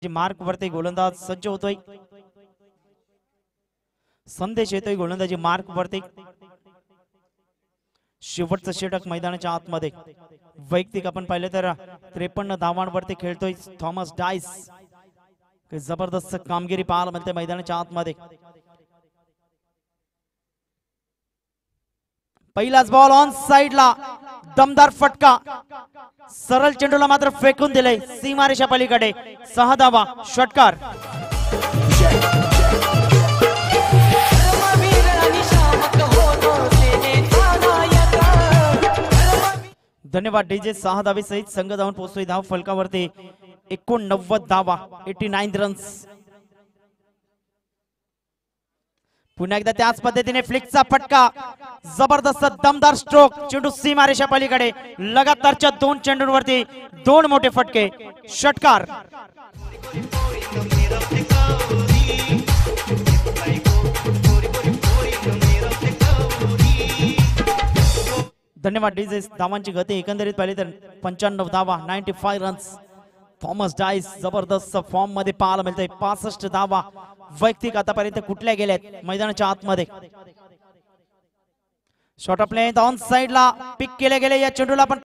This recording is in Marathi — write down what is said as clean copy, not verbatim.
मार्क वरती गोलंदाज सज्ज होतोय. संदेश येतोय गोलंदाजी मार्क वरती. शेवटचं षटक मैदानाच्या आतमध्ये. वैयक्तिक आपण पाहिलं तर 53 धावांवरती खेळतोय थॉमस डायस. जबरदस्त कामगिरी पाहायला मिळते मैदानाच्या आतमध्ये. पहिलाच बॉल ऑन साइडला दमदार फटका. सरळ चेंडूला मात्र फेकून दिले सीमारेषा पलीकडे. 6 धावा षटकार. धन्यवाद डीजे. 6 धावे सहित संघ धावून पोहोचतोय धाव फलकावरती. 89 धावा 89 रन्स. पुन्हा एकदा त्याच पद्धतीने फ्लिकचा फटका. जबरदस्त दमदार स्ट्रोक. चेंडू सीमारेषा पलीकडे. लगातारच्या 2 चेंडूंवरती 2 मोठे फटके. षटकार. धन्यवाद डीजे. धावांची गती एकंदरीत पाहिली तर 95 धावा 95 रन्स. थॉमस डायस जबरदस्त फॉर्म मध्ये पाहायला मिळतंय. 65 धावा वैयक्तिक आतापर्यंत कुठल्या गेल्यात मैदानाच्या आतमध्ये. शॉर्ट ऑफ लेंथ ऑन साइडला पिक केले गेले. या चेंडूला पण